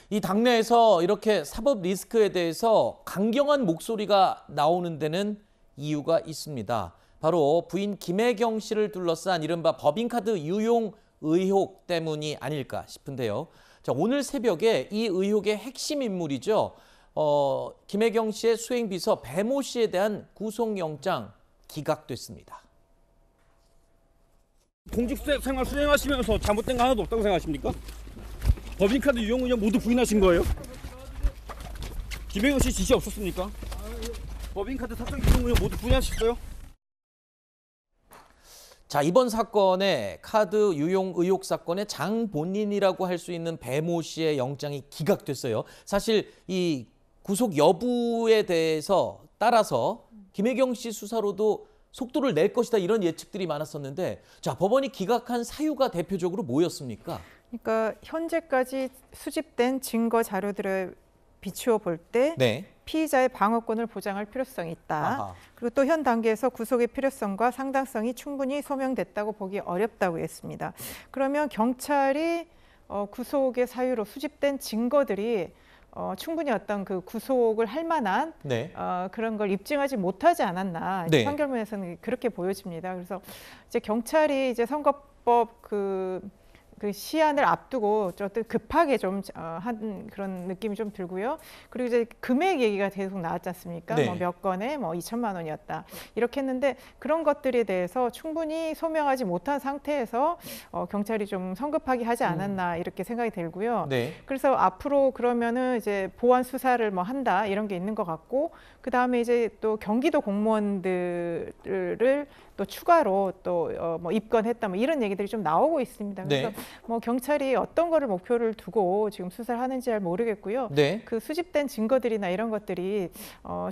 이 당내에서 이렇게 사법 리스크에 대해서 강경한 목소리가 나오는 데는 이유가 있습니다. 바로 부인 김혜경 씨를 둘러싼 이른바 법인카드 유용 의혹 때문이 아닐까 싶은데요. 자, 오늘 새벽에 이 의혹의 핵심 인물이죠. 김혜경 씨의 수행비서 배모 씨에 대한 구속영장 기각됐습니다. 공직생활 수행하시면서 잘못된 거 하나도 없다고 생각하십니까? 법인카드 유용 의혹 모두 부인하신 거예요? 김혜경 씨 지시 없었습니까? 법인카드 사적 유용 의혹 모두 부인하셨어요? 자, 이번 사건의 카드 유용 의혹 사건의 장본인이라고 할 수 있는 배모 씨의 영장이 기각됐어요. 사실 이 구속 여부에 대해서 따라서 김혜경 씨 수사로도 속도를 낼 것이다 이런 예측들이 많았었는데, 자, 법원이 기각한 사유가 대표적으로 뭐였습니까? 그러니까 현재까지 수집된 증거 자료들을 비추어 볼 때 네. 피의자의 방어권을 보장할 필요성이 있다. 아하. 그리고 또 현 단계에서 구속의 필요성과 상당성이 충분히 소명됐다고 보기 어렵다고 했습니다. 그러면 경찰이 구속의 사유로 수집된 증거들이 충분히 어떤 그 구속을 할 만한 네. 그런 걸 입증하지 못하지 않았나. 네. 판결문에서는 그렇게 보여집니다. 그래서 이제 경찰이 이제 선거법 그 시한을 앞두고 좀 급하게 좀 한 그런 느낌이 좀 들고요. 그리고 이제 금액 얘기가 계속 나왔지 않습니까? 네. 뭐 몇 건에 뭐 2천만 원이었다. 이렇게 했는데 그런 것들에 대해서 충분히 소명하지 못한 상태에서 경찰이 좀 성급하게 하지 않았나 이렇게 생각이 들고요. 네. 그래서 앞으로 그러면은 이제 보완 수사를 뭐 한다 이런 게 있는 것 같고, 그 다음에 이제 또 경기도 공무원들을 또 추가로 또 뭐 입건했다 뭐 이런 얘기들이 좀 나오고 있습니다. 그래서 네. 뭐 경찰이 어떤 거를 목표를 두고 지금 수사를 하는지 잘 모르겠고요. 네. 그 수집된 증거들이나 이런 것들이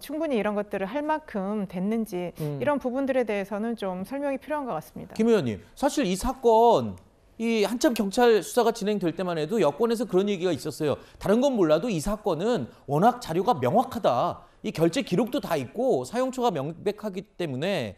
충분히 이런 것들을 할 만큼 됐는지 이런 부분들에 대해서는 좀 설명이 필요한 것 같습니다. 김 의원님, 사실 이 사건 한참 경찰 수사가 진행될 때만 해도 여권에서 그런 얘기가 있었어요. 다른 건 몰라도 이 사건은 워낙 자료가 명확하다. 이 결제 기록도 다 있고 사용처가 명백하기 때문에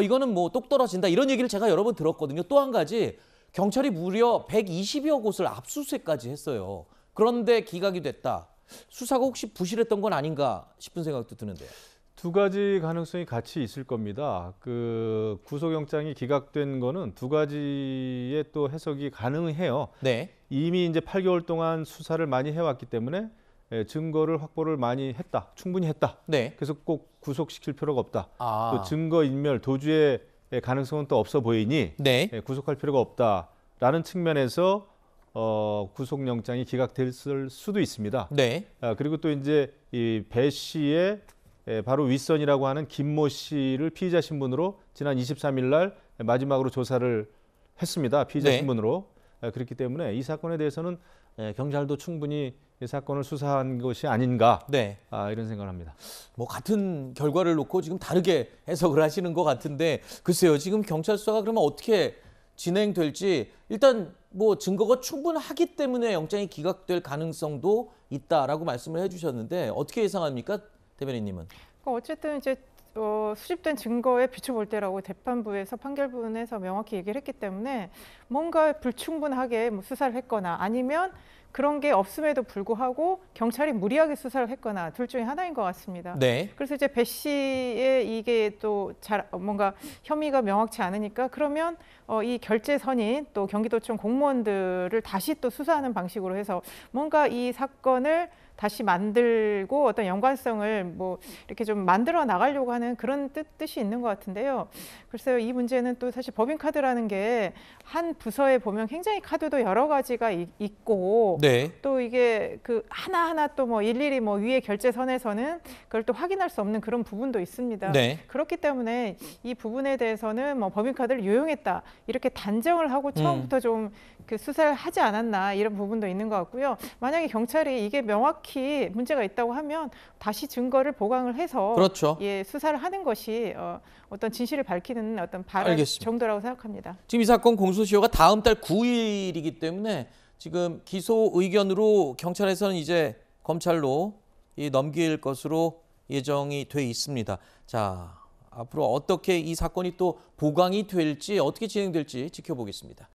이거는 뭐 똑 떨어진다. 이런 얘기를 제가 여러 번 들었거든요. 또 한 가지, 경찰이 무려 120여 곳을 압수수색까지 했어요. 그런데 기각이 됐다. 수사가 혹시 부실했던 건 아닌가 싶은 생각도 드는데요. 두 가지 가능성이 같이 있을 겁니다. 그 구속영장이 기각된 거는 두 가지의 또 해석이 가능해요. 네. 이미 이제 8개월 동안 수사를 많이 해왔기 때문에 증거를 확보를 많이 했다, 충분히 했다. 네. 그래서 꼭 구속시킬 필요가 없다. 아. 또 증거인멸, 도주의 가능성은 또 없어 보이니 네. 구속할 필요가 없다라는 측면에서 구속영장이 기각될 수도 있습니다. 네. 그리고 또 이제 이 배 씨의 바로 윗선이라고 하는 김모 씨를 피의자 신분으로 지난 23일 날 마지막으로 조사를 했습니다. 피의자 네. 신분으로. 그렇기 때문에 이 사건에 대해서는 경찰도 충분히 이 사건을 수사한 것이 아닌가 네. 이런 생각을 합니다. 뭐 같은 결과를 놓고 지금 다르게 해석을 하시는 것 같은데, 글쎄요, 지금 경찰 수사가 그러면 어떻게 진행될지, 일단 뭐 증거가 충분하기 때문에 영장이 기각될 가능성도 있다라고 말씀을 해주셨는데 어떻게 예상합니까, 대변인님은? 어쨌든 이제 수집된 증거에 비춰볼 때라고 재판부에서 판결문에서 명확히 얘기를 했기 때문에 뭔가 불충분하게 뭐 수사를 했거나 아니면 그런 게 없음에도 불구하고 경찰이 무리하게 수사를 했거나 둘 중에 하나인 것 같습니다. 네. 그래서 이제 배 씨의 이게 또 잘 뭔가 혐의가 명확치 않으니까 그러면 이 결제선인 또 경기도청 공무원들을 다시 또 수사하는 방식으로 해서 뭔가 이 사건을 다시 만들고 어떤 연관성을 뭐 이렇게 좀 만들어 나가려고 하는 그런 뜻이 있는 것 같은데요. 글쎄요, 이 문제는 또 사실 법인카드라는 게 한 부서에 보면 굉장히 카드도 여러 가지가 있고 네. 또 이게 그 하나하나 또 뭐 일일이 뭐 위에 결제선에서는 그걸 또 확인할 수 없는 그런 부분도 있습니다. 네. 그렇기 때문에 이 부분에 대해서는 뭐 법인카드를 유용했다 이렇게 단정을 하고 처음부터 좀 그 수사를 하지 않았나 이런 부분도 있는 것 같고요. 만약에 경찰이 이게 명확히 문제가 있다고 하면 다시 증거를 보강을 해서 그렇죠. 수사를 하는 것이 어떤 진실을 밝히는 어떤 바랄 알겠습니다. 정도라고 생각합니다. 지금 이 사건 공소시효가 다음 달 9일이기 때문에 지금 기소 의견으로 경찰에서는 이제 검찰로 넘길 것으로 예정이 돼 있습니다. 자, 앞으로 어떻게 이 사건이 또 보강이 될지, 어떻게 진행될지 지켜보겠습니다.